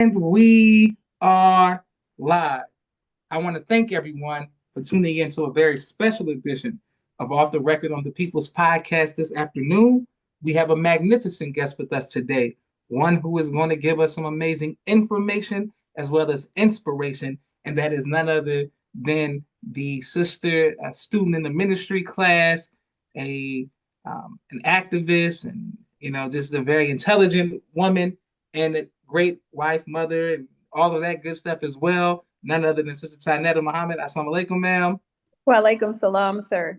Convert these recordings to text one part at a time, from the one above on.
And we are live. I want to thank everyone for tuning in to a very special edition of Off the Record on the People's Podcast this afternoon. We have a magnificent guest with us today, one who is going to give us some amazing information as well as inspiration, and that is none other than the sister, a student in the ministry class, a an activist, and just a very intelligent woman and a great wife, mother, and all of that good stuff as well. None other than Sister Tynetta Muhammad. Assalamu alaikum, ma'am. Walaikum salam, sir.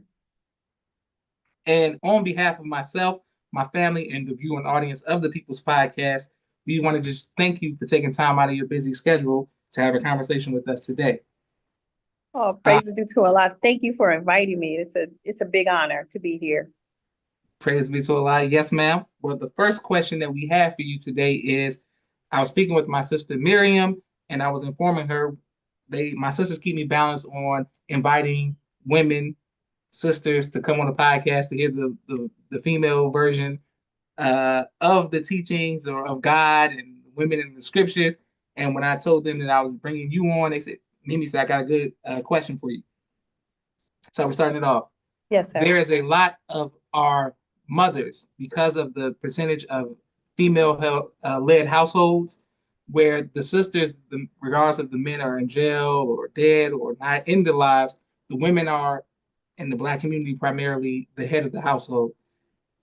And on behalf of myself, my family, and the viewing audience of the People's Podcast, we want to just thank you for taking time out of your busy schedule to have a conversation with us today. Oh, Uh, praise is due to Allah. Thank you for inviting me. It's a big honor to be here. Praise be to Allah. Yes, ma'am. Well, the first question that we have for you today is I was speaking with my sister Miriam, and I was informing her my sisters keep me balanced on inviting women, sisters to come on the podcast to hear the female version of the teachings or of God and women in the scriptures. And when I told them that I was bringing you on, they said, Mimi said, I got a good question for you. So we're starting it off. Yes, sir. There is a lot of our mothers, because of the percentage of female led households, where the sisters, regardless of the men are in jail or dead or not in their lives, the women are in the Black community primarily the head of the household.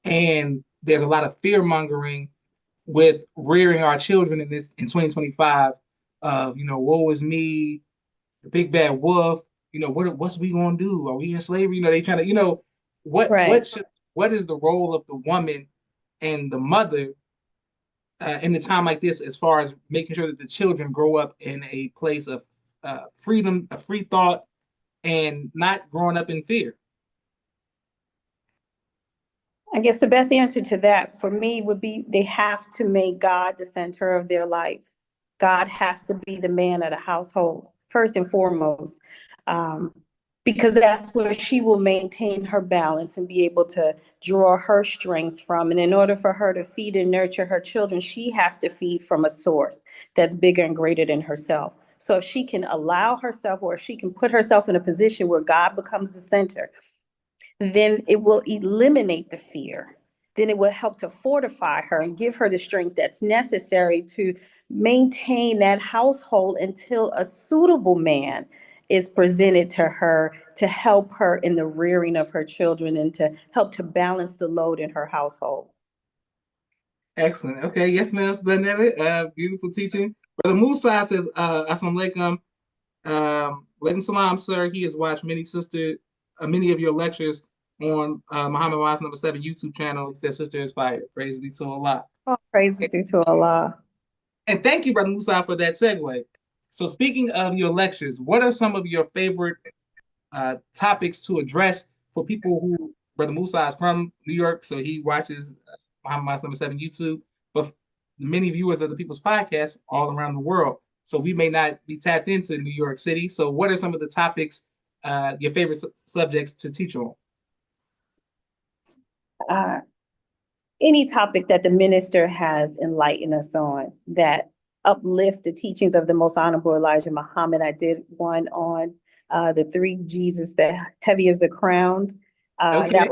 And there's a lot of fear mongering with rearing our children in 2025 of, woe is me, the big bad wolf, what's we gonna do? Are we in slavery? They trying to, Right. what is the role of the woman and the mother in a time like this, as far as making sure that the children grow up in a place of freedom, a free thought, and not growing up in fear? I guess the best answer to that for me would be they have to make God the center of their life. God has to be the man of the household, first and foremost, um, because that's where she will maintain her balance and be able to draw her strength from. And in order for her to feed and nurture her children, she has to feed from a source that's bigger and greater than herself. So if she can allow herself, or if she can put herself in a position where God becomes the center, then it will eliminate the fear. Then it will help to fortify her and give her the strength that's necessary to maintain that household until a suitable man is presented to her to help her in the rearing of her children and to help to balance the load in her household. Excellent. Okay, yes, ma'am. Beautiful teaching. Brother Musa says, Assalamu alaikum. Alaikum salam, sir. He has watched many of your lectures on Muhammad Wise #7 YouTube channel. He says, Sister is fire. Praise be to Allah. Oh, praise is due to Allah. And thank you, Brother Musa, for that segue. So, speaking of your lectures, what are some of your favorite topics to address for people who, Brother Musa is from New York, so he watches Muhammad Wise #7 YouTube, but many viewers of the People's Podcast all around the world. So we may not be tapped into New York City. So what are some of the topics, your favorite subjects to teach on? Uh, any topic that the minister has enlightened us on that uplift the teachings of the most honorable Elijah Muhammad. I did one on the three Jesus, that heavy as the crown. Okay.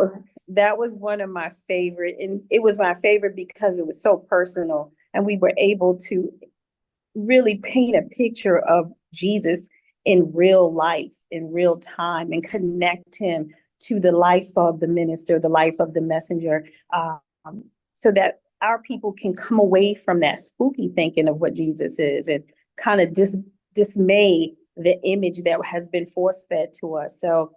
That was one of my favorite, and it was my favorite because it was so personal, and we were able to really paint a picture of Jesus in real life, in real time, and connect him to the life of the minister, the life of the messenger, so that our people can come away from that spooky thinking of what Jesus is and kind of dismay the image that has been force fed to us. So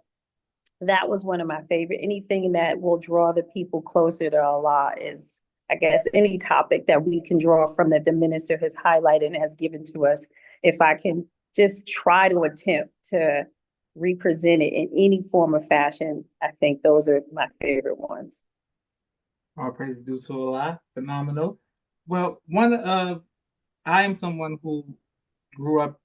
that was one of my favorite. Anything that will draw the people closer to Allah is, I guess, any topic that we can draw from that the minister has highlighted and has given to us. If I can just try to attempt to represent it in any form or fashion, I think those are my favorite ones. All praise due to Allah. Phenomenal. Well, I am someone who grew up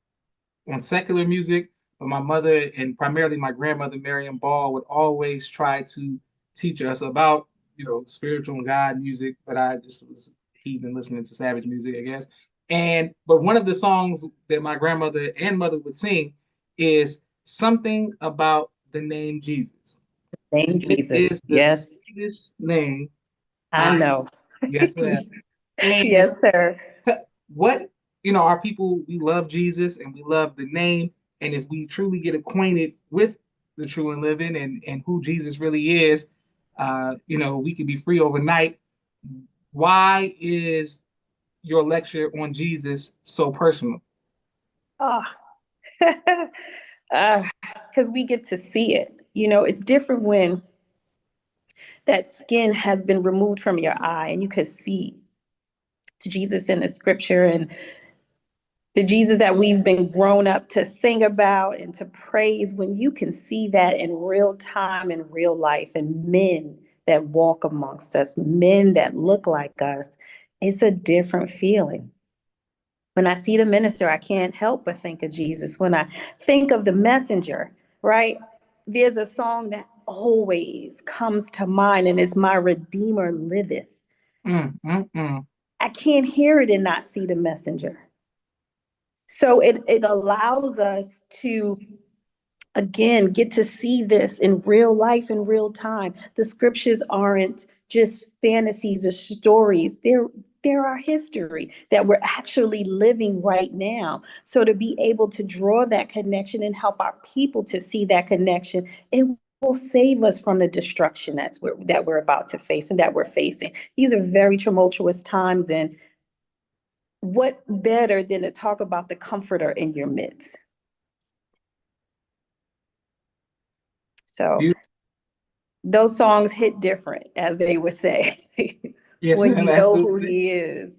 on secular music, but my mother and primarily my grandmother, Marion Ball, would always try to teach us about, spiritual and God music, but I just was heathen listening to savage music, I guess. But one of the songs that my grandmother and mother would sing is something about the name Jesus. Name It Jesus. is the Yes, sweetest name I I know. yes, ma'am. And Yes, sir. what our people, we love Jesus and we love the name. And if we truly get acquainted with the true and living and who Jesus really is, we could be free overnight. Why is your lecture on Jesus so personal? Oh, because we get to see it. It's different when that skin has been removed from your eye and you can see Jesus in the scripture and the Jesus that we've been grown up to sing about and to praise. When you can see that in real time, in real life, and men that walk amongst us, men that look like us, it's a different feeling. When I see the minister, I can't help but think of Jesus. When I think of the messenger, right? There's a song that always comes to mind, and it's My Redeemer Liveth. Mm, mm, mm. I can't hear it and not see the messenger. So it allows us to, again, get to see this in real life, in real time. The scriptures aren't just fantasies or stories. They're our history that we're actually living right now. So to be able to draw that connection and help our people to see that connection, it will save us from the destruction that we're about to face and that we're facing. These are very tumultuous times, and what better than to talk about the comforter in your midst? So those songs hit different, as they would say, Yes, when ma'am, you know who absolutely. he is.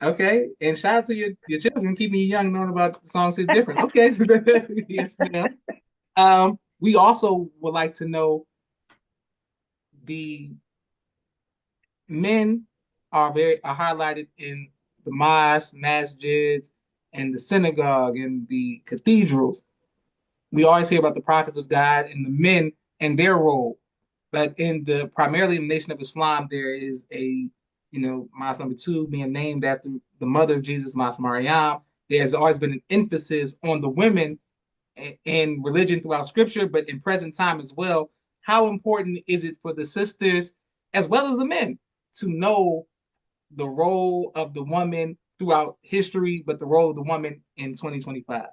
Okay, and shout out to your children keeping you young, knowing about the songs is different. Okay, yes, ma'am. We also would like to know the men are highlighted in the mosques, masjids, and the synagogue and the cathedrals. We always hear about the prophets of God and the men and their role, but primarily in the Nation of Islam, there is mosque number two being named after the mother of Jesus, Mosque Maryam. There's always been an emphasis on the women in religion throughout Scripture, but in present time as well. How important is it for the sisters as well as the men to know the role of the woman throughout history, but the role of the woman in 2025?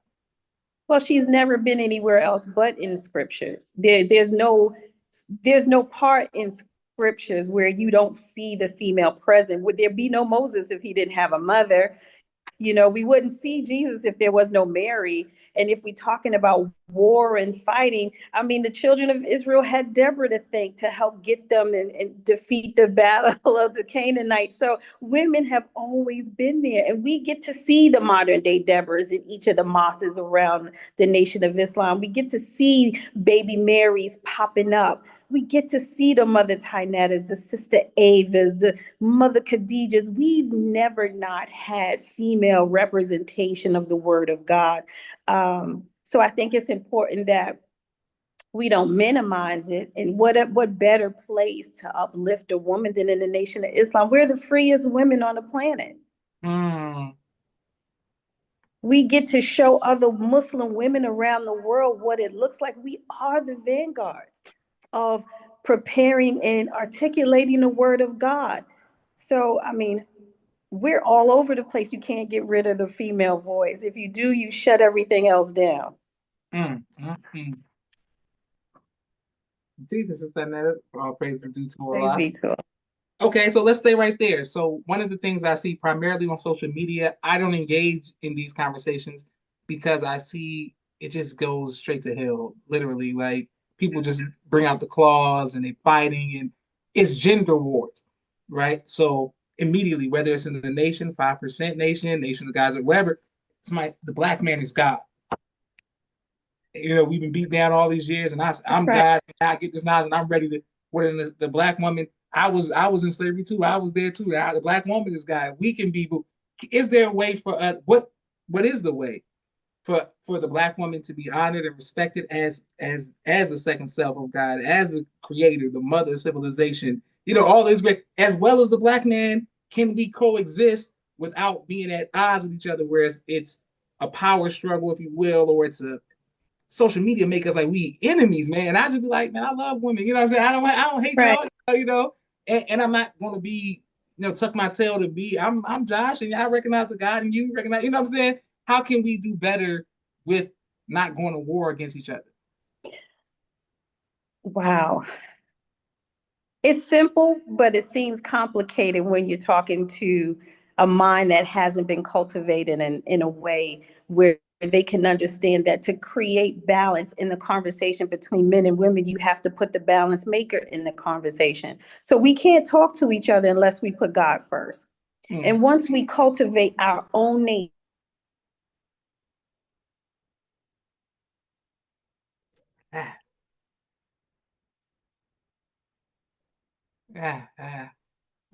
Well, she's never been anywhere else but in scriptures. There's no part in scriptures where you don't see the female present. Would there be no Moses if he didn't have a mother? We wouldn't see Jesus if there was no Mary. And if we're talking about war and fighting, I mean, the children of Israel had Deborah to thank to help get them and defeat the battle of the Canaanites. So women have always been there. And we get to see the modern day Deborahs in each of the mosques around the Nation of Islam. We get to see baby Marys popping up. We get to see the mother Tynettas, the sister Avas, the mother Khadijas. We've never not had female representation of the word of God. So I think it's important that we don't minimize it. And what better place to uplift a woman than in the Nation of Islam? We're the freest women on the planet. Mm, We get to show other Muslim women around the world what it looks like. We are the vanguards of preparing and articulating the word of God. So, I mean, we're all over the place. You can't get rid of the female voice. If you do, you shut everything else down. mm. Jesus is that all praise is due to Praise Allah. be to Okay, so let's stay right there. So one of the things I see primarily on social media, I don't engage in these conversations because I see it just goes straight to hell, literally. Like people just bring out the claws and they fighting and it's gender wars, right? So immediately, whether it's in the nation, 5% nation, nation of guys or whatever, the black man is God. We've been beat down all these years, and I'm right. God, so now I get this knowledge, and I'm ready to. Where the black woman, I was in slavery too. I was there too. Now the black woman is God. We can be. Is there a way for us? What is the way for the black woman to be honored and respected as the second self of God, as the creator, the mother of civilization? All this great, as well as the black man. Can we coexist without being at odds with each other, whereas it's a power struggle, if you will, or it's a social media make us like we enemies, man. And I just be like, man, I love women. You know what I'm saying? I don't hate Right. y'all, you know. And I'm not gonna be, tuck my tail to be. I'm Josh, and I recognize the God, and you recognize. You know what I'm saying? How can we do better with not going to war against each other? Wow. It's simple, but it seems complicated when you're talking to a mind that hasn't been cultivated in a way where they can understand that to create balance in the conversation between men and women, you have to put the balance maker in the conversation. So we can't talk to each other unless we put God first. Mm. And once we cultivate our own nature,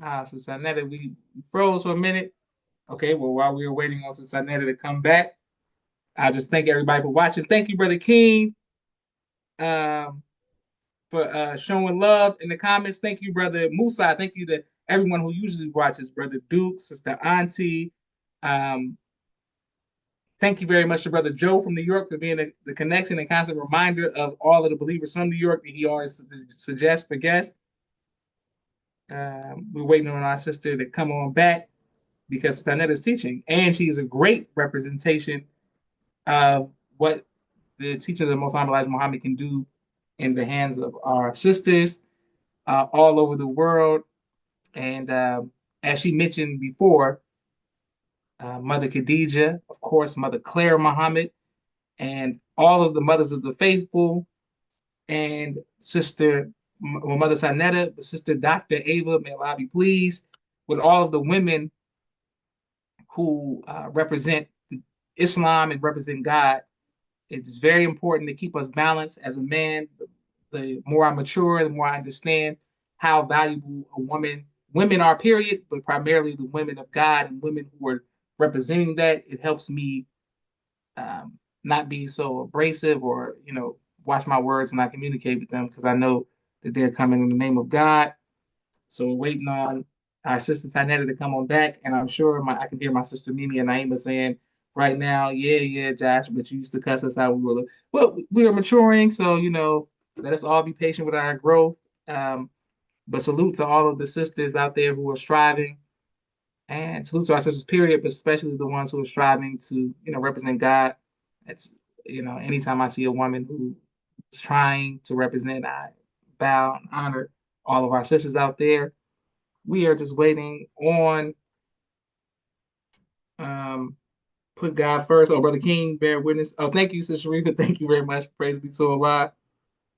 Ah, Sister Tynetta, we froze for a minute. Okay, well, while we were waiting on Sister Tynetta to come back, I just thank everybody for watching. Thank you, Brother King, um, for showing love in the comments. Thank you, Brother Musa. Thank you to everyone who usually watches, Brother Duke, Sister Auntie. Um, Thank you very much to Brother Joe from New York for being the connection and constant reminder of all of the believers from New York that he always suggests for guests. We're waiting on our sister to come on back because Tanetta's teaching, and she is a great representation of what the teachers of Most High Elijah Muhammad can do in the hands of our sisters all over the world. And as she mentioned before, Mother Khadijah, of course, Mother Claire Muhammad, and all of the mothers of the faithful, and Mother Tynetta, Sister Dr. Ava, may Allah be pleased, with all of the women who represent Islam and represent God. It's very important to keep us balanced as a man. The more I mature, the more I understand how valuable women are, period, but primarily the women of God and women who are representing that. It helps me not be so abrasive or, watch my words when I communicate with them because I know that they're coming in the name of God. So we're waiting on our sister Tynetta to come on back, and I'm sure I can hear my sister Mimi and Naima saying right now, yeah, Josh, but you used to cuss us out. We were maturing, so let us all be patient with our growth. But salute to all of the sisters out there who are striving, and salute to our sisters, period, but especially the ones who are striving to, represent God. It's, anytime I see a woman who is trying to represent, I bow and honor all of our sisters out there. We are just waiting on um, put God first. Oh, Brother King, bear witness. Oh, thank you, Sister Sharifa. Thank you very much. Praise be to Allah.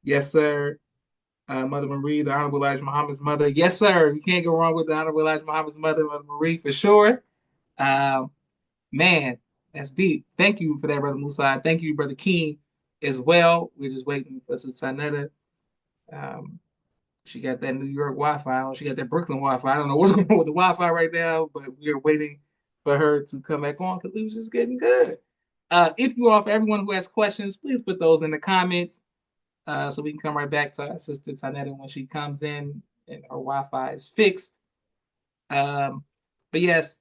Yes, sir. Mother Marie, the Honorable Elijah Muhammad's mother. Yes, sir. You can't go wrong with the Honorable Elijah Muhammad's mother, Mother Marie, for sure. Um, Man, that's deep. Thank you for that, Brother Musa. Thank you, Brother King, as well. We're just waiting for Sister Tynetta. Um, she got that New York Wi-Fi. She got that Brooklyn Wi-Fi. I don't know what's going on with the Wi-Fi right now, but we're waiting for her to come back on because it was just getting good. If you all, for everyone who has questions, please put those in the comments so we can come right back to our sister Tynetta when she comes in and her Wi-Fi is fixed. Um, but yes,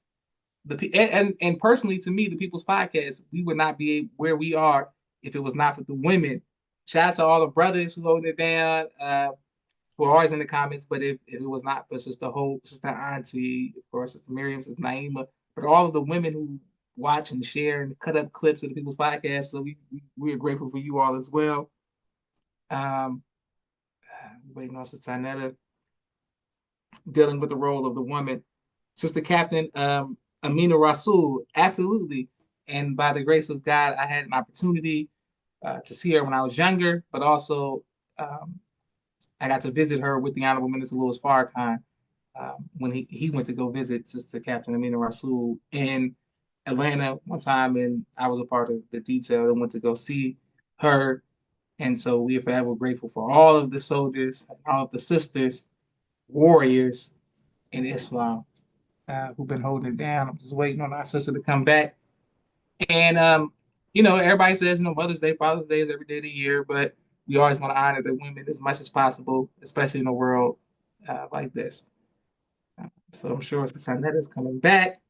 and personally to me, the People's Podcast, we would not be where we are if it was not for the women. Shout out to all the brothers who holding it down, who are always in the comments. But if it was not for Sister Hope, Sister Auntie, of course, Sister Miriam, Sister Naima, but all of the women who watch and share and cut up clips of the People's Podcast, so we are grateful for you all as well. Um, Waiting on Sister Tynetta, dealing with the role of the woman. Sister Captain Amina Rasul, absolutely. And by the grace of God, I had an opportunity to see her when I was younger, but also I got to visit her with the Honorable Minister Louis Farrakhan when he went to go visit Sister Captain Amina Rasul in Atlanta one time, and I was a part of the detail and went to go see her. And so we are forever grateful for all of the soldiers, all of the sisters, warriors in Islam who've been holding it down. I'm just waiting on our sister to come back. And everybody says, Mother's Day, Father's Day is every day of the year, but we always want to honor the women as much as possible, especially in a world like this. So I'm sure Tynetta is coming back.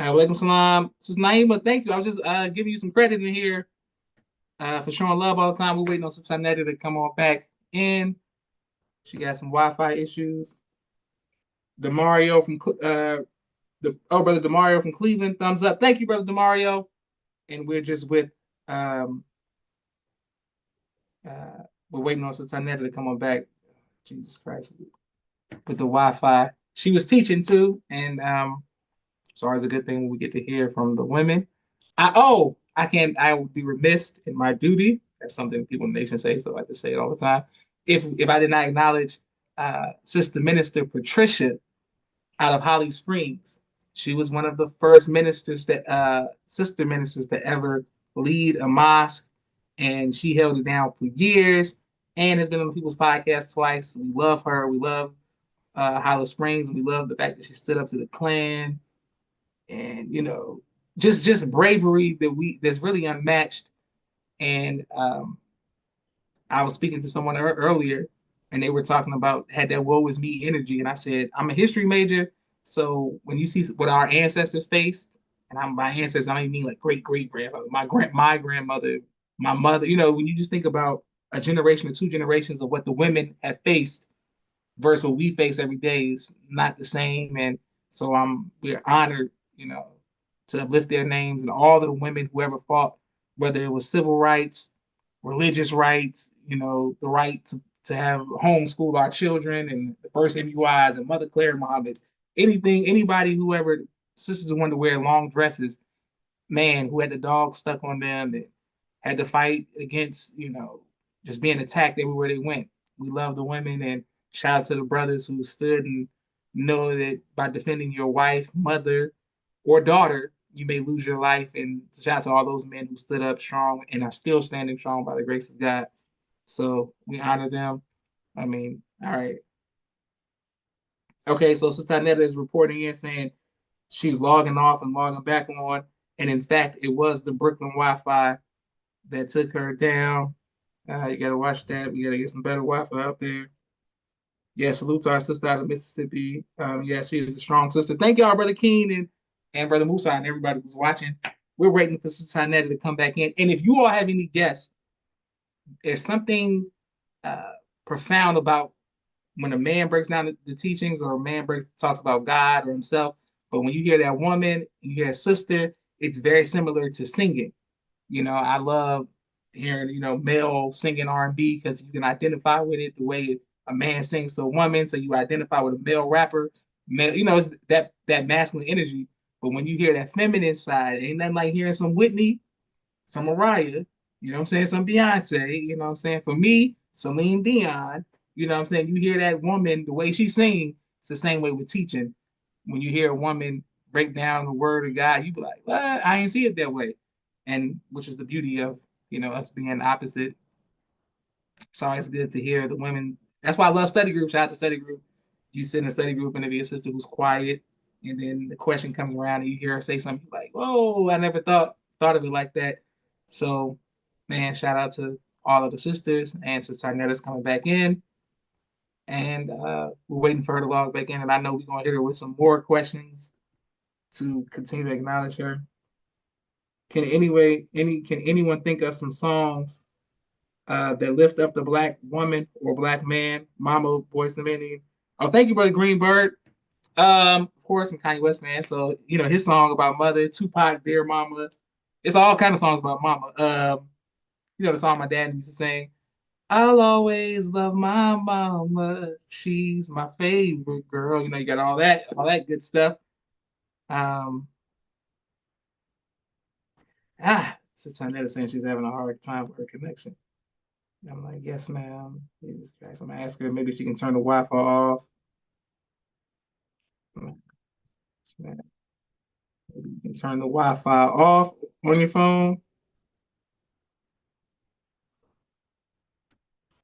Walaikum salam. Sister Naima, thank you. I was just giving you some credit in here for showing love all the time. We're waiting on Sister Tynetta to come on back in. She got some Wi-Fi issues. Demario from brother Demario from Cleveland, thumbs up. Thank you, brother Demario. And we're just with um we're waiting on Sister Tynetta to come on back. Jesus Christ, with the Wi-Fi. She was teaching too, and it's always a good thing when we get to hear from the women. I would be remiss in my duty. That's something people in the nation say, so I just say it all the time. If I did not acknowledge Sister Minister Patricia out of Holly Springs. She was one of the first ministers that sister ministers to ever lead a mosque, and she held it down for years and has been on the People's Podcast twice. We love her. We love Holly Springs. We love the fact that she stood up to the Klan, and just bravery that's really unmatched. And I was speaking to someone earlier, and they were talking about had that woe is me energy, and I said I'm a history major, so when you see what our ancestors faced, and I'm my ancestors, I don't even mean like great great grandfather, my grandmother, my mother. When you just think about a generation or two generations of what the women have faced versus what we face every day is not the same, and so we're honored, to uplift their names and all of the women who ever fought, whether it was civil rights, religious rights, the right to have homeschool our children, and the first MUIs and Mother Claire Muhammad's, anybody who ever, sisters who wanted to wear long dresses, man, who had the dog stuck on them and had to fight against, just being attacked everywhere they went. We love the women, and shout out to the brothers who stood and know that by defending your wife, mother, or daughter, you may lose your life. And shout out to all those men who stood up strong and are still standing strong by the grace of God. So we honor them. I mean, all right. Okay, so Tynetta is reporting in saying she's logging off and logging back on. And in fact, it was the Brooklyn Wi-Fi that took her down. You gotta watch that. We gotta get some better Wi-Fi out there. Yeah, salute to our sister out of Mississippi. Yeah, she is a strong sister. Thank y'all, Brother Keen and Brother Musa and everybody who's watching. We're waiting for Sister Tynetta to come back in. And if you all have any guests, there's something uh, profound about when a man breaks down the teachings, or a man talks about God or himself. But when you hear that woman, you hear a sister, it's very similar to singing. I love hearing, male singing R&B because you can identify with it the way a man sings to a woman. So you identify with a male rapper, it's that masculine energy. But when you hear that feminine side, ain't nothing like hearing some Whitney, some Mariah, you know what I'm saying, some Beyonce, you know what I'm saying. For me, Celine Dion, you know what I'm saying. You hear that woman, the way she sings, it's the same way with teaching. When you hear a woman break down the word of God, you be like, "What? I ain't see it that way," and which is the beauty of us being opposite. It's always good to hear the women. That's why I love study group. Shout out to study group. You sit in a study group and there be a sister who's quiet, and then the question comes around and you hear her say something like, "Whoa, I never thought of it like that." So, man, shout out to all of the sisters, and Sister Tynetta's coming back in, and we're waiting for her to log back in. And I know we're gonna hit her with some more questions to continue to acknowledge her. Can anyone think of some songs that lift up the Black woman or Black man? Mama, Boyz II Men. Oh, thank you, Brother Greenberg. Of course, I'm Kanye West man, so his song about mother, Tupac, Dear Mama. It's all kind of songs about mama. The song my dad used to sing. I'll always love my mama. She's my favorite girl. You got all that good stuff. Um, Sister Tynetta saying she's having a hard time with her connection. I'm like, yes, ma'am. Jesus Christ. I'm gonna ask her maybe she can turn the Wi-Fi off. Maybe you can turn the Wi-Fi off on your phone.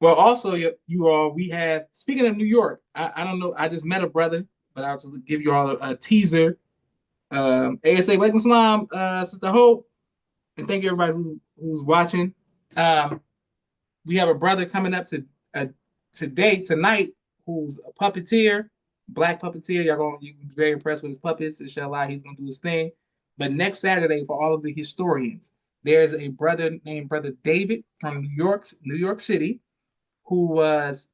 Well, also, you all, we have, speaking of New York, I don't know, I just met a brother, but I'll just give you all a teaser. ASA, Walaikum Salam, Sister Hope, and thank you everybody who's watching. We have a brother coming up tonight, who's a puppeteer, Black puppeteer. You can be very impressed with his puppets. Inshallah, he's gonna do his thing. But next Saturday, for all of the historians, there's a brother named Brother David from New York City, who was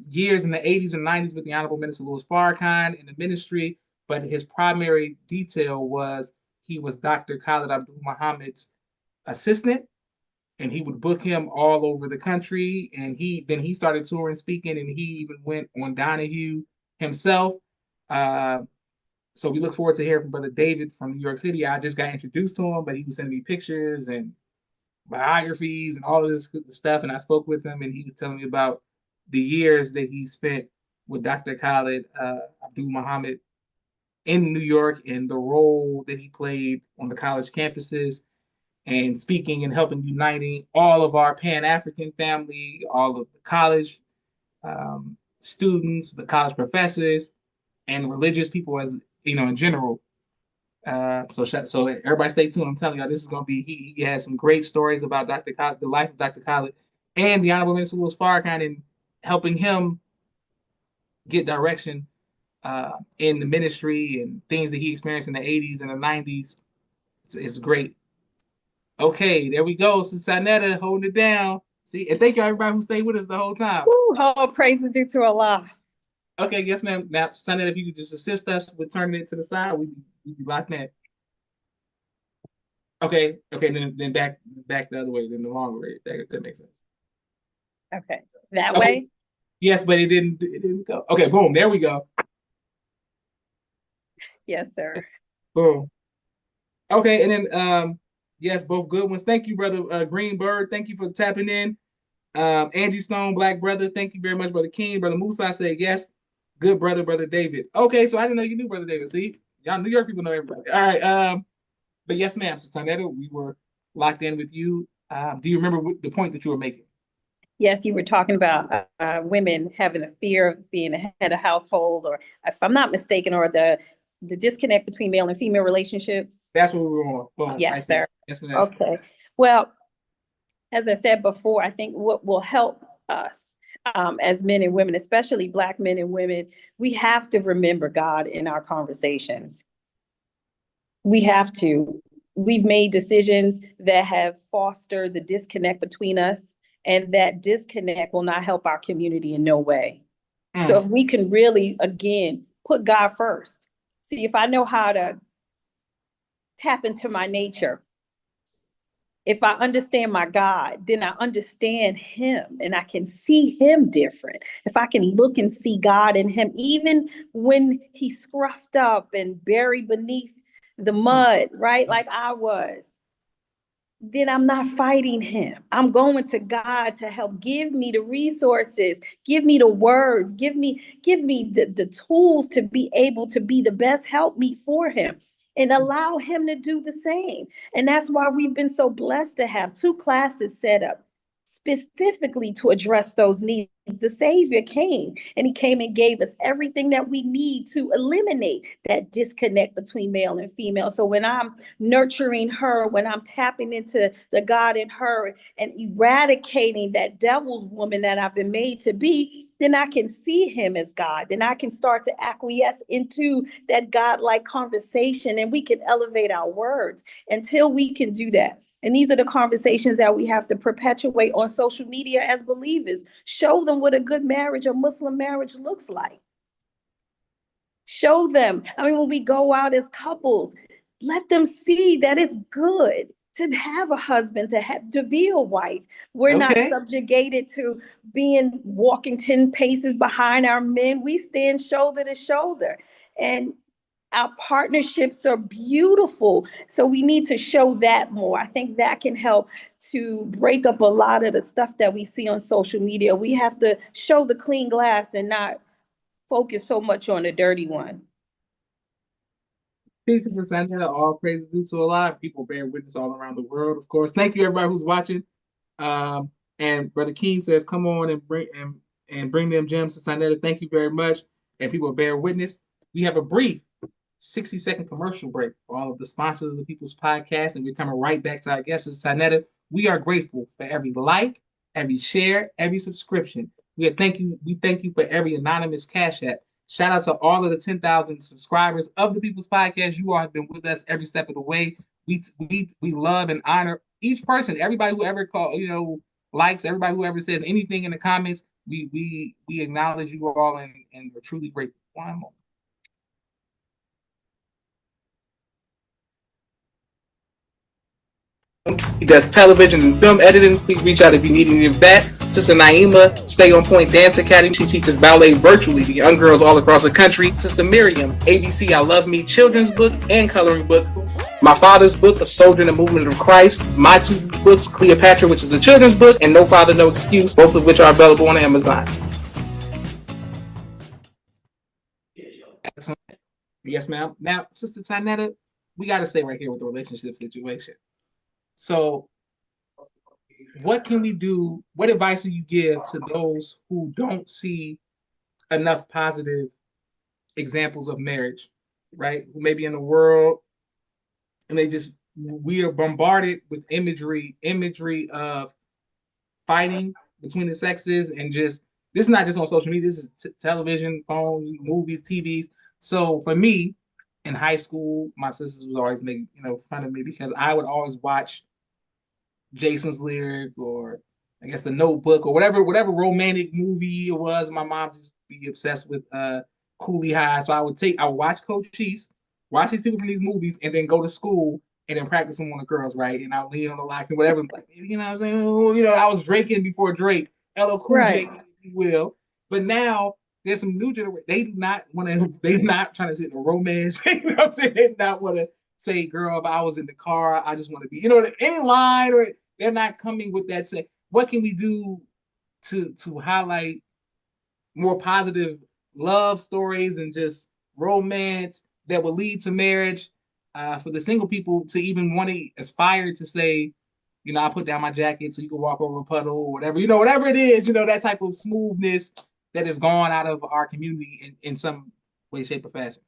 years in the 80s and 90s with the Honorable Minister Louis Farrakhan in the ministry. But his primary detail was he was Dr. Khalid Abdul Muhammad's assistant, and he would book him all over the country. And he started touring, speaking, and he even went on Donahue himself. So we look forward to hearing from Brother David from New York City. I just got introduced to him, but he was sending me pictures and biographies and all of this stuff. And I spoke with him, and he was telling me about the years that he spent with Dr. Khalid Abdul Muhammad in New York, and the role that he played on the college campuses and speaking and helping uniting all of our Pan-African family, all of the college students, the professors, and religious people, as you know, in general. So everybody stay tuned. I'm telling y'all, this is going to be, he has some great stories about Dr. Khalid, the life of Dr. Khalid, and the Honorable Minister Louis Farrakhan, and helping him get direction in the ministry and things that he experienced in the 80s and the 90s. It's great. Okay, there we go. Sister Tynetta holding it down. See, and thank you everybody who stayed with us the whole time. Ooh, all praise is due to Allah. Okay, yes, ma'am. Now, Tynetta, if you could just assist us with turning it to the side, we'd be locked in. Okay, then back the other way, then the longer way. That makes sense. Okay, that Okay. way? Yes, but it didn't go. Okay, boom, there we go. Yes, sir. Boom. Okay, and then yes, both good ones. Thank you, Brother Greenberg. Thank you for tapping in. Angie Stone, Black Brother. Thank you very much, Brother King. Brother Musa said yes. Good brother, Brother David. Okay, so I didn't know you knew Brother David. See, y'all New York people know everybody. All right. But yes, ma'am, Sister Tynetta, we were locked in with you. Do you remember the point that you were making? Yes, you were talking about women having a fear of being a head of household, or if I'm not mistaken, or the disconnect between male and female relationships. That's what we were on. Boom, Yes, right sir. Yes, ma'am. Okay. Well, as I said before, I think what will help us as men and women, especially Black men and women, we have to remember God in our conversations. We have to. We've made decisions that have fostered the disconnect between us, and that disconnect will not help our community in no way. So if we can really, again, put God first. See, if I know how to tap into my nature, if I understand my God, then I understand him and I can see him different. If I can look and see God in him, even when he's scruffed up and buried beneath the mud, right? Like I was, then I'm not fighting him. I'm going to God to help give me the resources, give me the words, give me the tools to be able to be the best helpmeet for him, and allow him to do the same. And that's why we've been so blessed to have 2 classes set up specifically to address those needs. The Savior came, and he came and gave us everything that we need to eliminate that disconnect between male and female. So when I'm nurturing her, when I'm tapping into the God in her and eradicating that devil's woman that I've been made to be, then I can see him as God. Then I can start to acquiesce into that God-like conversation, and we can elevate our words. Until we can do that, and these are the conversations that we have to perpetuate on social media as believers. Show them what a good marriage or Muslim marriage looks like. Show them. I mean, when we go out as couples, let them see that it's good to have a husband, to be a wife. We're not subjugated to walking 10 paces behind our men. We stand shoulder to shoulder. And our partnerships are beautiful. So we need to show that more. I think that can help to break up a lot of the stuff that we see on social media. We have to show the clean glass and not focus so much on the dirty one. All praises due to Allah. People bearing witness all around the world, of course. Thank you, everybody who's watching. And Brother King says, come on and bring them gems to Tynetta. Thank you very much. And people bear witness. We have a brief 60-second commercial break for all of the sponsors of the People's Podcast, and we're coming right back to our guests, Tynetta. We are grateful for every like, every share, every subscription. We thank you for every anonymous Cash App. Shout out to all of the 10,000 subscribers of the People's Podcast. You all have been with us every step of the way. We love and honor each person, everybody who ever likes, everybody who ever says anything in the comments. We acknowledge you all and we're truly grateful. One moment. He does television and film editing. Please reach out if you need any of that. Sister Naima, Stay On Point Dance Academy. She teaches ballet virtually to young girls all across the country. Sister Miriam, ABC I Love Me children's book and coloring book. My father's book, A Soldier in the Movement of Christ. My two books, Cleopatra, which is a children's book, and No Father, No Excuse, both of which are available on Amazon. Excellent. Yes, ma'am. Now, Sister Tynetta, we got to stay right here with the relationship situation. So, what can we do? What advice do you give to those who don't see enough positive examples of marriage, right? Who may be in the world and we are bombarded with imagery of fighting between the sexes, and just this is not just on social media. This is television, phones, movies, TVs. So for me, in high school, my sisters would always make fun of me because I would always watch Jason's Lyric, or I guess The Notebook, or whatever romantic movie it was. My mom just be obsessed with Coolie High. So I would watch Coach Cheese, watch these people from these movies, and then go to school and then practice them on the girls, right? And I would lean on the lock and whatever. Like, you know what I'm saying? I was Draking before Drake, LL Cool J, if you will. But now there's some new generation. They're not trying to sit in a romance. You know what I'm saying? They do not want to say, girl, if I was in the car, I just want to be, any line, or they're not coming with that. Say, what can we do to highlight more positive love stories and just romance that will lead to marriage, for the single people to even want to aspire to say, I put down my jacket so you can walk over a puddle or whatever, whatever it is, that type of smoothness that is gone out of our community in some way, shape, or fashion.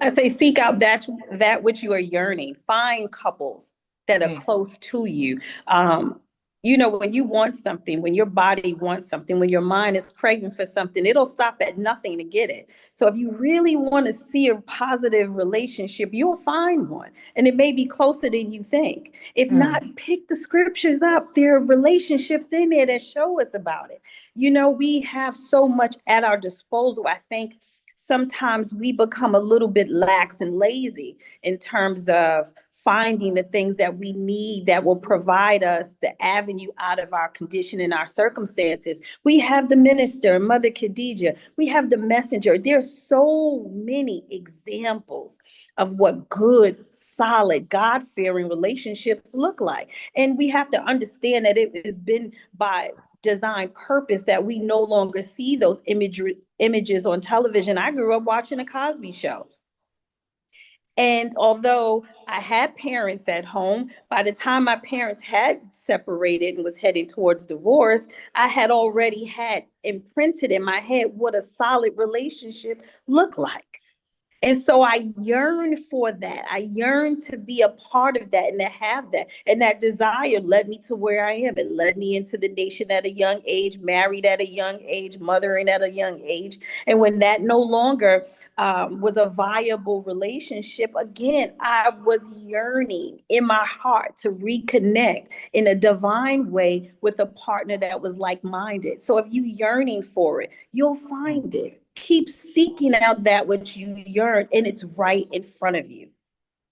I say seek out that which you are yearning. Find couples that are close to you. When you want something, when your body wants something, when your mind is craving for something, it'll stop at nothing to get it. So if you really want to see a positive relationship, you'll find one. And it may be closer than you think. If not, pick the scriptures up. There are relationships in there that show us about it. We have so much at our disposal. I think sometimes we become a little bit lax and lazy in terms of finding the things that we need that will provide us the avenue out of our condition and our circumstances. We have the minister, Mother Khadijah. We have the messenger. There's so many examples of what good, solid, God-fearing relationships look like. And we have to understand that it has been by design purpose that we no longer see those images on television. I grew up watching a Cosby Show. And although I had parents at home, by the time my parents had separated and was heading towards divorce, I had already had imprinted in my head what a solid relationship looked like. And so I yearned for that. I yearned to be a part of that and to have that. And that desire led me to where I am. It led me into the nation at a young age, married at a young age, mothering at a young age. And when that no longer was a viable relationship, again, I was yearning in my heart to reconnect in a divine way with a partner that was like-minded. So if you yearning for it, you'll find it. Keep seeking out that which you yearn, and it's right in front of you.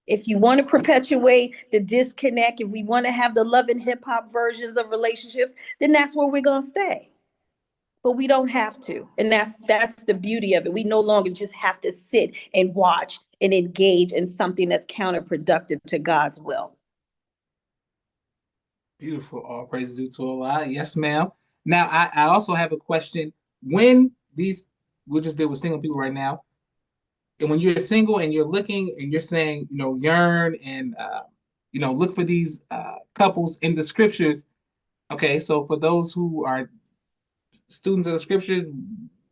If you want to perpetuate the disconnect, if we want to have the love and hip hop versions of relationships, then that's where we're going to stay. But we don't have to. And that's the beauty of it. We no longer just have to sit and watch and engage in something that's counterproductive to God's will. Beautiful. All praise due to Allah. Yes, ma'am. Now, I also have a question. When we'll just deal with single people right now. And when you're single and you're looking and you're saying, yearn and, look for these couples in the scriptures. Okay, so for those who are students of the scriptures,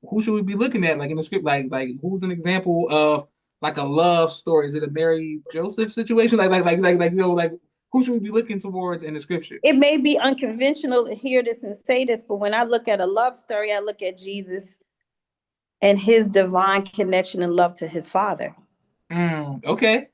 who should we be looking at? Like in the script, like who's an example of like a love story? Is it a Mary Joseph situation? Like who should we be looking towards in the scripture? It may be unconventional to hear this and say this, but when I look at a love story, I look at Jesus. and his divine connection and love to his father. Okay.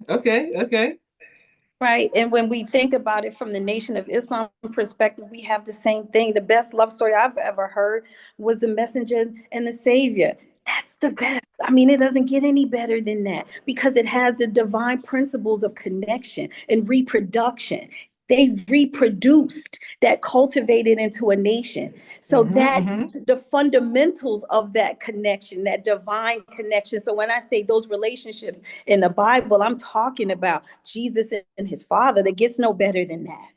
Right. And when we think about it from the Nation of Islam perspective, we have the same thing. The best love story I've ever heard was the messenger and the savior. That's the best. I mean, it doesn't get any better than that because it has the divine principles of connection and reproduction. They reproduced that cultivated into a nation. So that the fundamentals of that connection, that divine connection. So when I say those relationships in the Bible, I'm talking about Jesus and his father. That gets no better than that.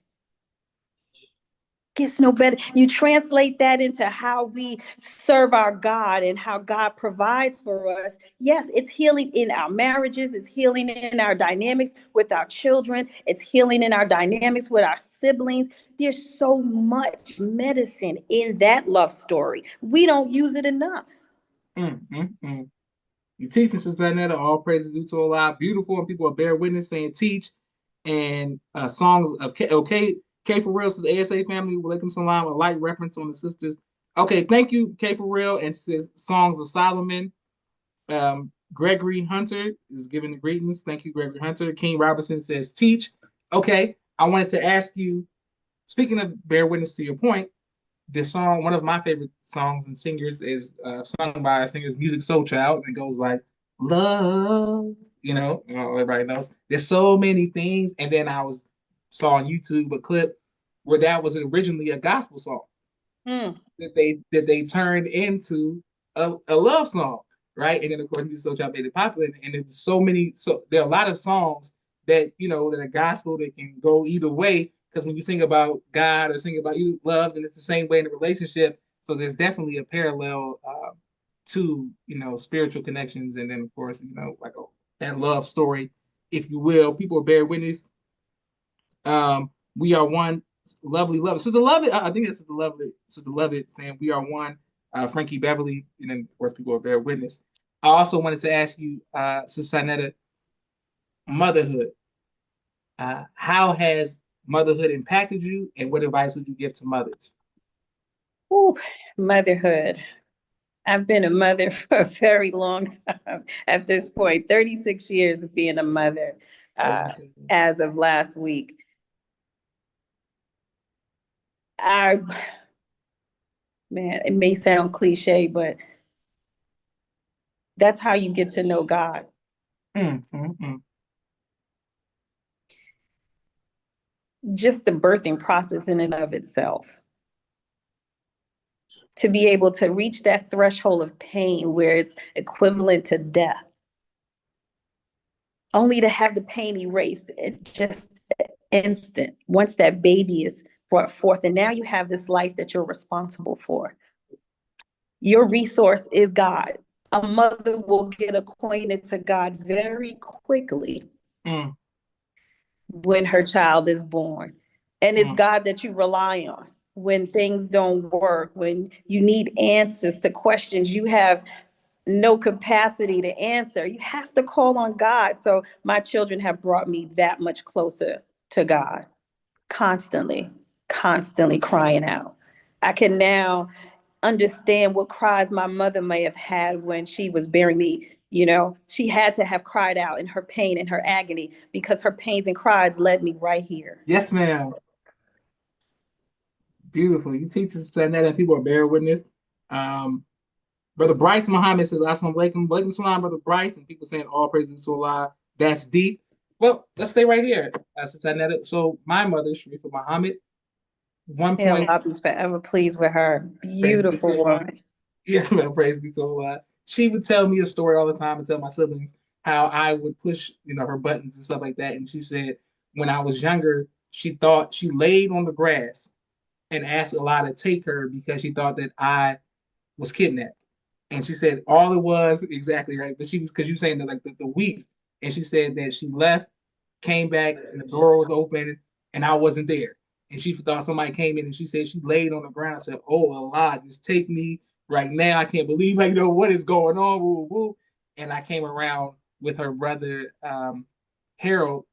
Gets no better. You translate that into how we serve our God and how God provides for us. Yes, it's healing in our marriages, it's healing in our dynamics with our children, it's healing in our dynamics with our siblings. There's so much medicine in that love story. We don't use it enough. You teach, Sister Tynetta, all praises due to Allah. Beautiful, and people are bear witness saying teach. And songs of K for real says ASA family, Walaikum Salam, a light reference on the sisters. Okay, thank you, K for real, and says Songs of Solomon. Gregory Hunter is giving the greetings. Thank you, Gregory Hunter. King Robinson says teach. Okay, I wanted to ask you, speaking of bear witness to your point, this song, one of my favorite songs and singers is sung by a singer's Music Soul Child, and it goes like, love, everybody knows. There's so many things. And then saw on YouTube a clip where that was originally a gospel song that they turned into a love song, right? And then of course Music Soul Child made it popular, and it's so there are a lot of songs that that are gospel that can go either way. Because when you sing about God or sing about you love, then it's the same way in a relationship. So there's definitely a parallel to spiritual connections, and then of course like that love story, if you will. People bear witness. We are one. Lovely, love it. Sister Love It. I think that's Sister Love It saying we are one. Frankie Beverly, and then of course people are bear witness. I also wanted to ask you, Sister Tynetta, motherhood. How has motherhood impacted you, and what advice would you give to mothers? Ooh, motherhood. I've been a mother for a very long time at this point, 36 years of being a mother as of last week. Man, it may sound cliche, but that's how you get to know God. Just the birthing process in and of itself. To be able to reach that threshold of pain where it's equivalent to death, only to have the pain erased in just instant once that baby is brought forth. And now you have this life that you're responsible for. Your resource is God. A mother will get acquainted to God very quickly when her child is born. And it's God that you rely on when things don't work, when you need answers to questions you have no capacity to answer. You have to call on God. So my children have brought me that much closer to God, constantly crying out. I can now understand what cries my mother may have had when she was bearing me. She had to have cried out in her pain and her agony because her pains and cries led me right here. Yes, ma'am. Beautiful. You teach us that, and people are bear witness. Brother Bryce Muhammad says, Assalamu alaikum. Walaikum salam, Brother Bryce. And people saying all praises to Allah. That's deep. Well, let's stay right here. So my mother, Sharifa Muhammad, one Yeah, point. I'll be forever pleased with her. Beautiful woman. Yes, ma'am. Praise be to Allah. She would tell me a story all the time and tell my siblings how I would push, her buttons and stuff like that. And she said when I was younger, she thought she laid on the grass and asked Allah to take her because she thought that I was kidnapped. And she said all it was exactly right, but she was because you saying that like the weeks, and she said that she left, came back, and the door was open, and I wasn't there. And she thought somebody came in, and she said she laid on the ground and said, "Oh Allah, just take me right now. I can't believe what is going on." Woo, woo. And I came around with her brother Harold,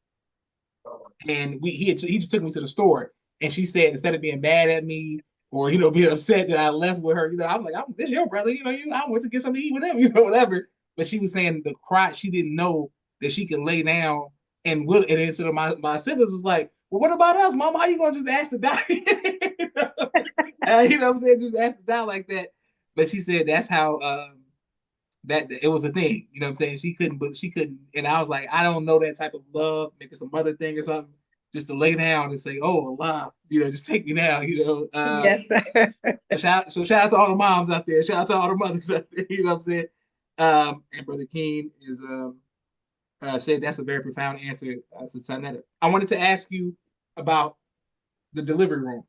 and he just took me to the store. And she said instead of being mad at me or being upset that I left with her. I'm like, this your brother. I went to get something to eat with him. Whatever. But she was saying the cry. She didn't know that she could lay down and will. And then so my siblings was like, well, what about us, Mama? How you gonna just ask to die? What I'm saying? Just ask to die like that. But she said that's how that it was a thing. You know what I'm saying? She couldn't. And I was like, I don't know that type of love. Maybe it's a mother thing or something. Just to lay down and say, "Oh Allah, just take me now." Yes, sir. Shout out to all the moms out there. Shout out to all the mothers out there. You know what I'm saying? And Brother Keen is said that's a very profound answer to Tynetta. I wanted to ask you about the delivery room.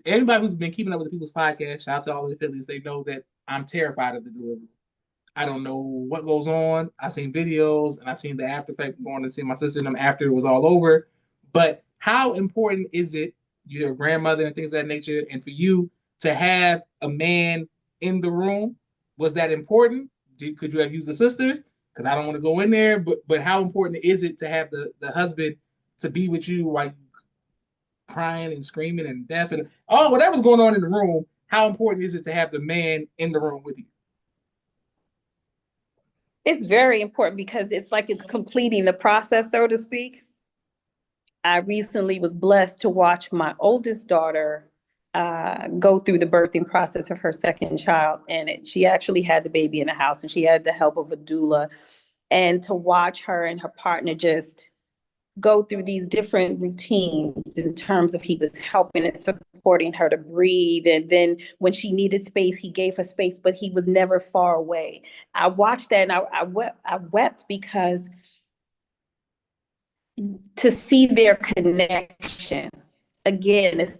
Everybody who's been keeping up with the People's Podcast, shout out to all of the Phillies, they know that I'm terrified of the delivery. I don't know what goes on. I've seen videos and I've seen the after effect going to see my sister and them after it was all over. But how important is it, your grandmother and things of that nature, and for you to have a man in the room? Was that important? Could you have used the sisters? Because I don't want to go in there, but how important is it to have the husband to be with you while crying and screaming and death and whatever's going on in the room? How important is it to have the man in the room with you? It's very important because it's like it's completing the process, so to speak. I recently was blessed to watch my oldest daughter go through the birthing process of her second child. And she actually had the baby in the house and she had the help of a doula. And to watch her and her partner just go through these different routines in terms of he was helping and supporting her to breathe. And then when she needed space, he gave her space, but he was never far away. I watched that and I wept because to see their connection again is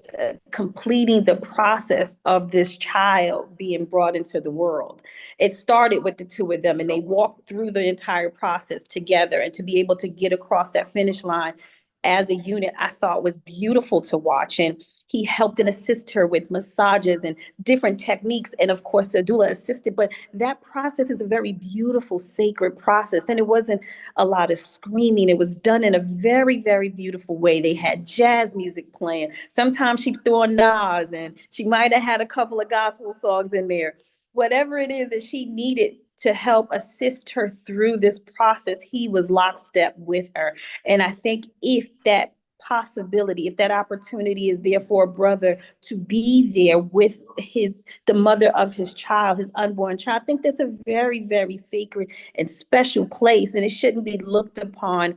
completing the process of this child being brought into the world. It started with the two of them and they walked through the entire process together, and to be able to get across that finish line as a unit, I thought was beautiful to watch. And he helped and assist her with massages and different techniques. And of course, the doula assisted, but that process is a very beautiful, sacred process. And it wasn't a lot of screaming. It was done in a very, very beautiful way. They had jazz music playing. Sometimes she threw on Nas, and she might have had a couple of gospel songs in there. Whatever it is that she needed to help assist her through this process, he was lockstep with her. And I think if that possibility, if that opportunity is there for a brother to be there with the mother of his child, his unborn child, I think that's a very, very sacred and special place. And it shouldn't be looked upon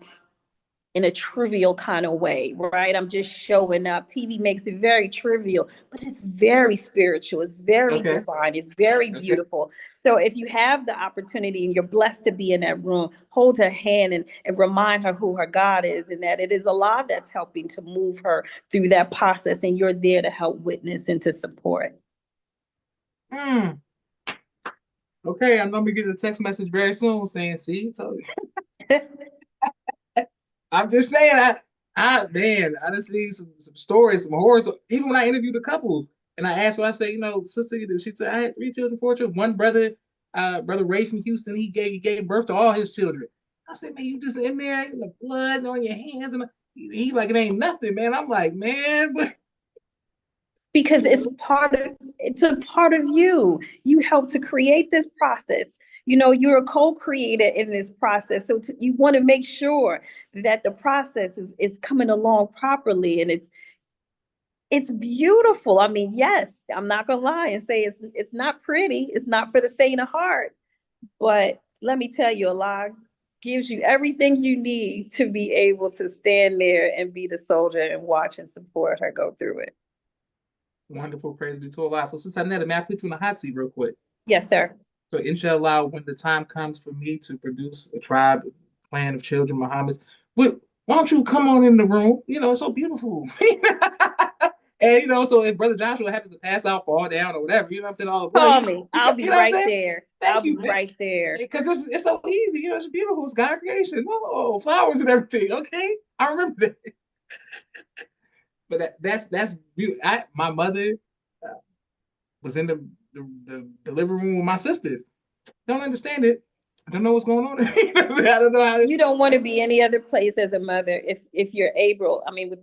in a trivial kind of way, right? I'm just showing up. TV makes it very trivial, but it's very spiritual. It's very divine. It's very beautiful. So if you have the opportunity and you're blessed to be in that room, hold her hand and remind her who her God is, and that it is Allah that's helping to move her through that process. And you're there to help witness and to support. Okay, I'm gonna get a text message very soon saying, "See, I told you." I'm just saying, I done seen some stories, some horrors. Even when I interviewed the couples, and I asked her, I say, sister, she said I had 3 children, 4 children. One brother, brother Ray from Houston, he gave birth to all his children. I said, man, you just in there, in the blood on your hands, and he like it ain't nothing, man. I'm like, man, but because it's a part of you. You help to create this process. You're a co-creator in this process. So you want to make sure that the process is coming along properly, and it's beautiful. I mean, yes, I'm not gonna lie and say it's not pretty. It's not for the faint of heart. But let me tell you, Allah gives you everything you need to be able to stand there and be the soldier and watch and support her go through it. Wonderful, praise be to Allah. So, Sister Tynetta, may I put you in the hot seat real quick? Yes, sir. So, inshallah, when the time comes for me to produce a tribe plan of children, Muhammad's, why don't you come on in the room? It's so beautiful. And so if Brother Joshua happens to pass out, fall down, or whatever, I'm saying, all the blood. Call me. I'll be right there. Thank you. I'll be right there. Because it's so easy. It's beautiful. It's God creation. Oh, flowers and everything. Okay, I remember that. But that's beautiful. My mother was in the delivery room with my sisters. Don't understand it. I don't know what's going on. I don't know how. You don't want to be any other place as a mother if you're able. I mean, with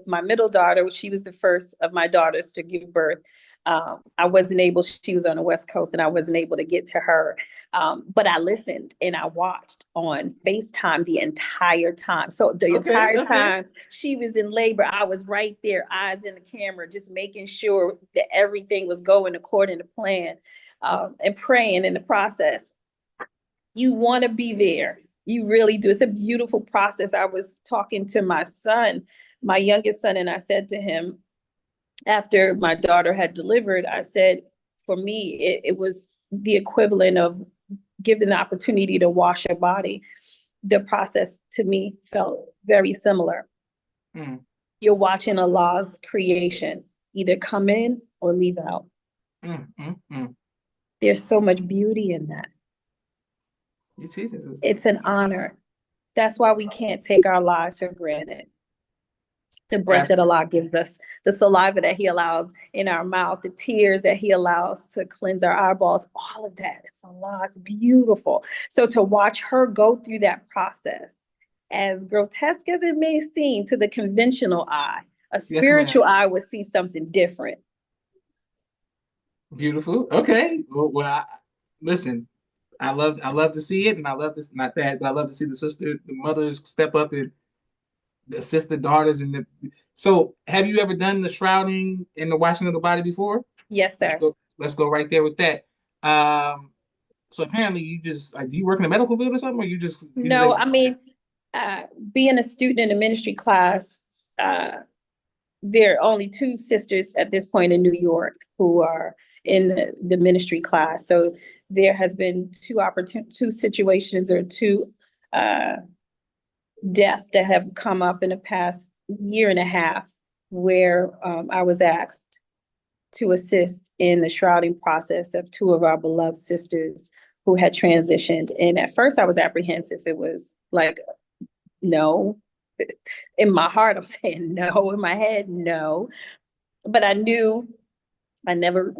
my middle daughter, she was the first of my daughters to give birth. I wasn't able. She was on the West Coast, and I wasn't able to get to her. But I listened and I watched on FaceTime the entire time. So the Okay, entire okay. time she was in labor, I was right there, eyes in the camera, just making sure that everything was going according to plan, and praying in the process. You want to be there. You really do. It's a beautiful process. I was talking to my son, my youngest son, and I said to him, after my daughter had delivered, I said, for me, it was the equivalent of given the opportunity to wash your body. The process to me felt very similar. Mm, You're watching Allah's creation either come in or leave out. mm. There's so much beauty in that. You see, this is It's an honor. That's why we can't take our lives for granted. The breath that absolutely. Allah gives us, the saliva that He allows in our mouth, the tears that He allows to cleanse our eyeballs, all of that. It's Allah. It's beautiful. So to watch her go through that process, as grotesque as it may seem to the conventional eye, a Yes, ma'am. spiritual eye would see something different. Beautiful. Okay. Listen. I love to see it, and I love this. Not that, but I love to see the mothers step up and assist the daughters. So, have you ever done the shrouding and the washing of the body before? Yes, Let's sir. go. Let's go right there with that. So apparently, you just like, do you work in the medical field or something, or you just No, able to I do that? mean, being a student in a ministry class, uh, there are only two sisters at this point in New York who are in the ministry class. So there has been two situations or two uh, deaths that have come up in the past year and a half where I was asked to assist in the shrouding process of two of our beloved sisters who had transitioned. And at first I was apprehensive. It was like, no. In my heart, I'm saying no. In my head, no. But I knew I never,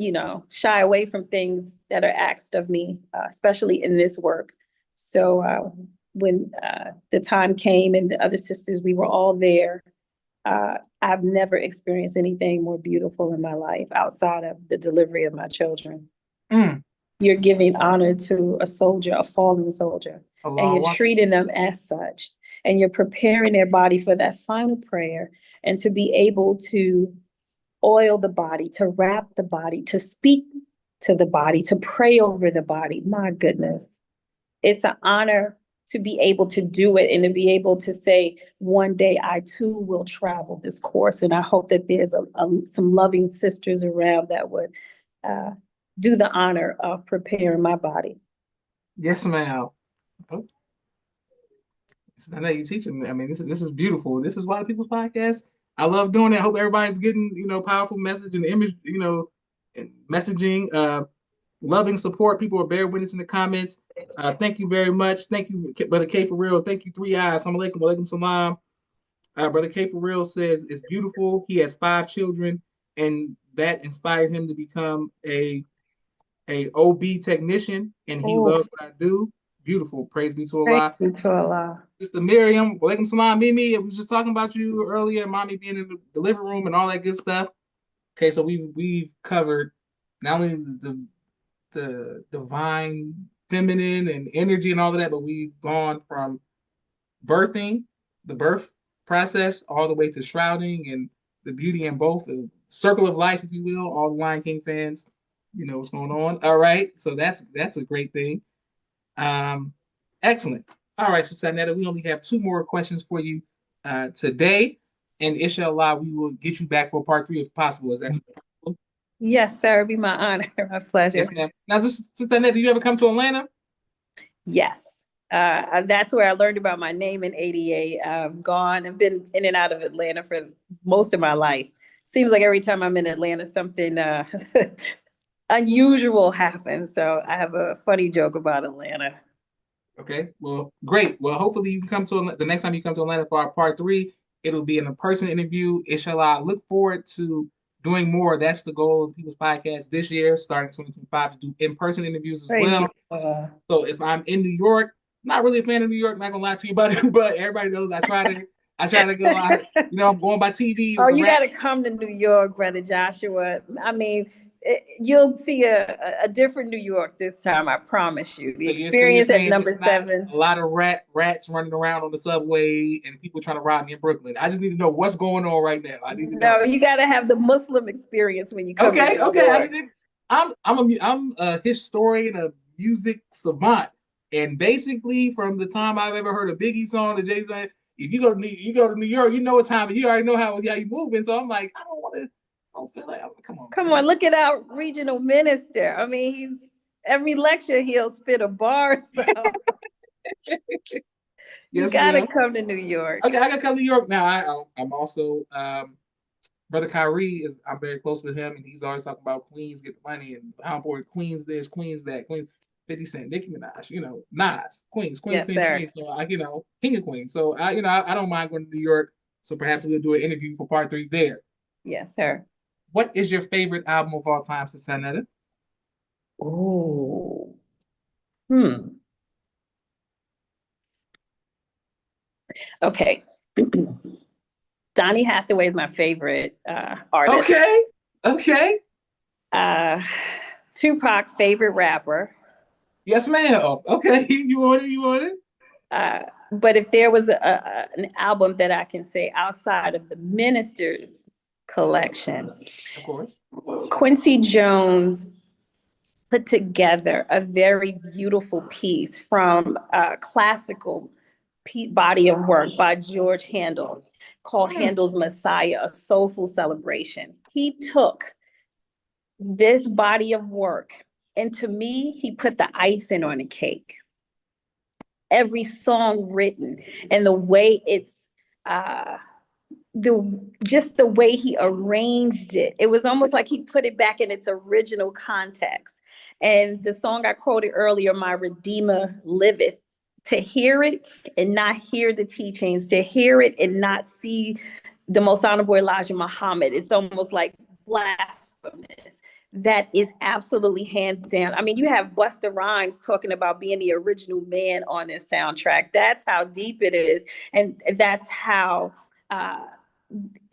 shy away from things that are asked of me, especially in this work. So when the time came and the other sisters, we were all there. I've never experienced anything more beautiful in my life outside of the delivery of my children. Mm. You're giving honor to a soldier, a fallen soldier, and you're Allahu Akbar. treating them as such. And you're preparing their body for that final prayer and to be able to oil the body, to wrap the body, to speak to the body, to pray over the body. My goodness. It's an honor to be able to do it and to be able to say, one day I too will travel this course. And I hope that there's some loving sisters around that would uh, do the honor of preparing my body. Yes, ma'am. Oh, I know you teaching. I mean, this is beautiful. This is why people's podcast. I love doing it. I hope everybody's getting powerful message and image and messaging. Loving support. People are bear witness in the comments. Thank you very much. Thank you, Brother K for real. Thank you, Three Eyes. Assalamu alaikum, walaikum salam. Brother K for real says it's beautiful. He has 5 children, and that inspired him to become a OB technician, and he Oh, loves what I do. Beautiful. Praise be to praise Allah. be to Allah. Sister Miriam, walaikum salam, Mimi. I was just talking about you earlier, mommy being in the delivery room and all that good stuff. Okay, so we've covered not only the divine feminine and energy and all of that, but we've gone from birthing, the birth process, all the way to shrouding and the beauty in both, the circle of life, if you will. All the Lion King fans, you know what's going on. All right, so that's a great thing. Um, Excellent. All right, so Tynetta, we only have 2 more questions for you today, and inshallah, we will get you back for part 3 if possible. Is that possible? Yes, sir. It'd be my honor, my Yes, pleasure. ma'am. Now, this Tynetta, do you ever come to Atlanta? Yes. That's where I learned about my name in '88. I've been in and out of Atlanta for most of my life. Seems like every time I'm in Atlanta, something unusual happens. So I have a funny joke about Atlanta. Okay, well, great. Well, hopefully you can come to the next time you come to Atlanta for our part 3. It'll be in a person interview. Inshallah, I look forward to doing more. That's the goal of People's Podcast this year, starting 2025, to do in-person interviews as Praise be well. to God. So if I'm in New York, not really a fan of New York, not gonna lie to you about it, but everybody knows I try to go out, I'm going by TV Oh, with the you got rap. to come to New York, Brother Joshua. I mean, you'll see a different New York this time, I promise you. The So you're experience at saying it's number not seven. a lot of rats running around on the subway and people trying to rob me in Brooklyn. I just need to know what's going on right now. I need to know. No, you got to have the Muslim experience when you come to Okay, New okay. I just York. need. I'm a historian, a music savant, and basically from the time I've ever heard a Biggie song to Jay Z, if you go to New York, you know what time. You already know how you moving. So I'm like, I don't want to. I don't feel like. Come on, Come man. on, look at our regional minister. I mean, every lecture he'll spit a bar. So you Yes, got to ma'am. come to New York. Okay, I gotta come to New York now. I'm also Brother Kyrie is. I'm very close with him, and he's always talking about Queens get the money and how important Queens this, Queens that, Queens. 50 Cent, Nicki Minaj, Nas, Queens, Queens, Yes, Queens, sir. Queens. So King of Queens. So I don't mind going to New York. So perhaps we'll do an interview for part 3 there. Yes, sir. What is your favorite album of all time, Tynetta? Oh, hmm. Okay. Donny Hathaway is my favorite artist. Okay, okay, Uh, Tupac, favorite rapper. yes, ma'am. Okay, you want it? You want it? But if there was an album that I can say outside of the Ministers collection, Of course. Quincy Jones put together a very beautiful piece from a classical body of work by George Handel called Handel's Messiah, a soulful celebration. He took this body of work, and to me, he put the icing on the cake. Every song written and the way it's the way he arranged it. It was almost like he put it back in its original context. And the song I quoted earlier, My Redeemer Liveth, to hear it and not hear the teachings, to hear it and not see the most honorable Elijah Muhammad, it's almost like blasphemous. That is absolutely hands down. I mean, you have Busta Rhymes talking about being the original man on this soundtrack. That's how deep it is. And that's how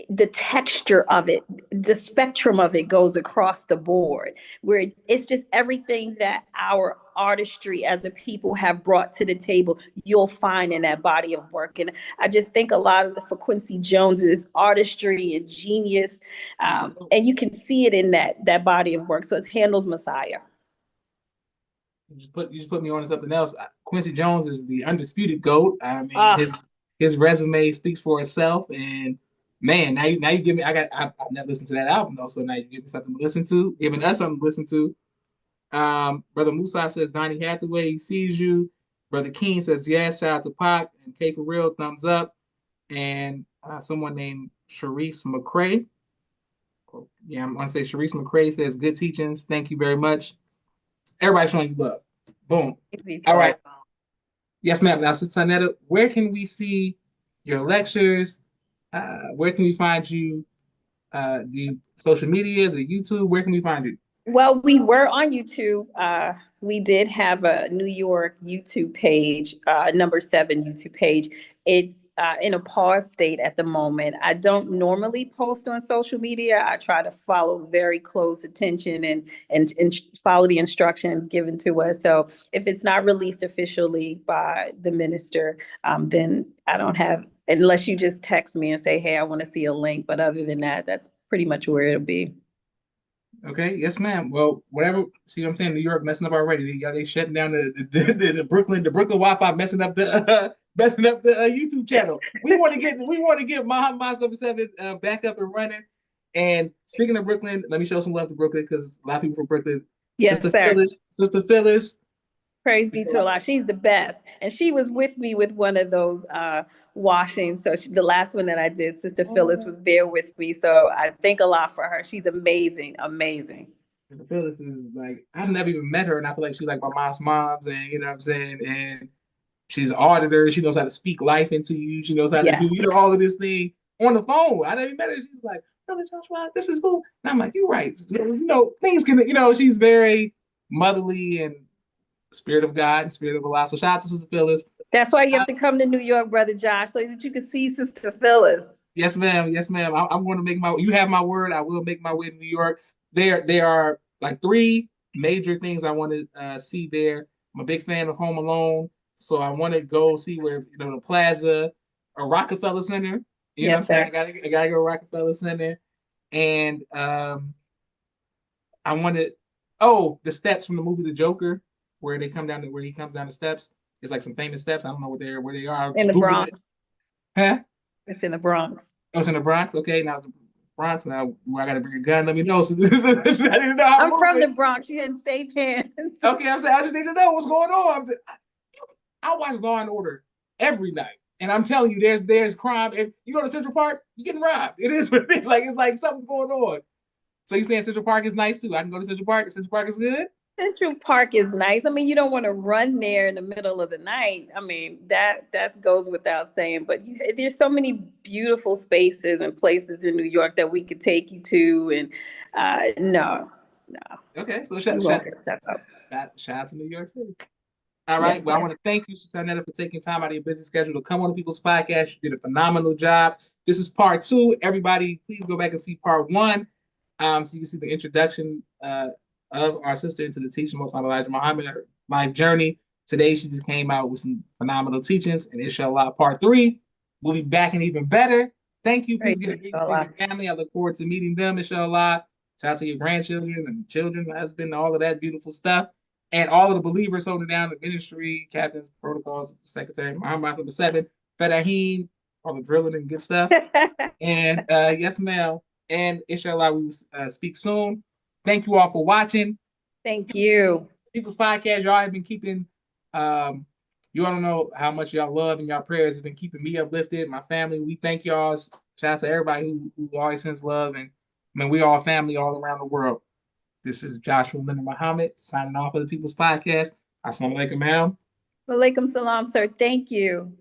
the texture of it, the spectrum of it goes across the board, where it's just everything that our artistry as a people have brought to the table, you'll find in that body of work. And I just think a lot of for Quincy Jones's artistry and genius, and you can see it in that body of work. So it's Handel's Messiah. You just put me on to something else. Quincy Jones is the undisputed GOAT. I mean, Uh, his resume speaks for itself. And man, now you give me. I've never listened to that album though, so now you give me something to listen to, giving us something to listen to. Brother Musa says Donny Hathaway, he sees you. Brother King says yes. Shout out to Pac and K for real, thumbs up. And someone named Sharice McCray. Yeah, I'm gonna say Sharice McCray says good teachings. Thank you very much. Everybody showing you love. Boom. All right. Yes, ma'am. Now, Tynetta, where can we see your lectures? Where can we find you? The social media, the YouTube. Where can we find you? Well, we were on YouTube. We did have a New York YouTube page, number 7 YouTube page. It's in a pause state at the moment. I don't normally post on social media. I try to follow very close attention and follow the instructions given to us. So if it's not released officially by the minister, then I don't have, unless you just text me and say, hey, I want to see a link. But other than that, that's pretty much where it'll be. Okay, yes, ma'am. Well, whatever. See what I'm saying? New York messing up already. They shutting down the Brooklyn Wi-Fi, messing up the YouTube channel. We want to get my stuff 7 back up and running. And speaking of Brooklyn, let me show some love to Brooklyn because a lot of people from Brooklyn. Yes, sir. Sister Phyllis. Praise be to Allah. She's the best. And she was with me with one of those washings. So the last one that I did, Sister Phyllis was there with me. So I thank Allah for her. She's amazing, amazing. Sister Phyllis is like, I've never even met her, and I feel like she's like my mom's, and you know what I'm saying? And she's an auditor. She knows how to speak life into you. She knows how to do, Yes. all of this thing on the phone. I never met her. She's like, Brother Joshua, this is cool. And I'm like, you're right. Things can, she's very motherly and spirit of God and spirit of Allah. So shout out to Sister Phyllis. That's why you have to come to New York, Brother Josh, so that you can see Sister Phyllis. Yes, ma'am. Yes, ma'am. I'm going to you have my word. I will make my way to New York. There are like 3 major things I want to see there. I'm a big fan of Home Alone. So I want to go see where, the Plaza or Rockefeller Center. You know what I'm saying? I gotta go to Rockefeller Center. And I wanted, the steps from the movie The Joker, where he comes down the steps. There's like some famous steps. I don't know where they are. In the Bronx. Huh? It's in the Bronx. Oh, it's in the Bronx? Okay, now it's the Bronx. Now I gotta bring a gun. Let me know. So I didn't know I'm from the Bronx. You're in safe hands. Okay, I'm saying I just need to know what's going on. I watch Law and Order every night. And I'm telling you, there's crime. If you go to Central Park, you're getting robbed. It is what it is. It's like something's going on. So you're saying Central Park is nice too? I can go to Central Park. Central Park is good? Central Park is nice. I mean, you don't want to run there in the middle of the night. I mean, that goes without saying. But there's so many beautiful spaces and places in New York that we could take you to. And no. Okay, so shout out to New York City. All right. Well, I want to thank you, Sister Tynetta, for taking time out of your busy schedule to come on the People's Podcast. You did a phenomenal job. This is part 2. Everybody, please go back and see part 1. So you can see the introduction of our sister into the teaching Most High Elijah Muhammad, her life journey. Today, she just came out with some phenomenal teachings. And inshallah, part 3, we'll be back and even better. Thank you. Please get a great your family. I look forward to meeting them, inshallah. Shout out to your grandchildren and children, husband, all of that beautiful stuff. And all of the believers holding down the ministry, captains, protocols, secretary, Muhammad number 7, Fedaheen, all the drilling and good stuff. And yes, ma'am. And inshallah, we will speak soon. Thank you all for watching. Thank you. People's Podcast, y'all have been keeping, you all don't know how much y'all love and y'all prayers have been keeping me uplifted, my family. We thank y'all. Shout out to everybody who always sends love. And we all family all around the world. This is Joshua Leonard Muhammad signing off of the People's Podcast. Assalamu alaikum, ma'am. Walaikum salam, sir. Thank you.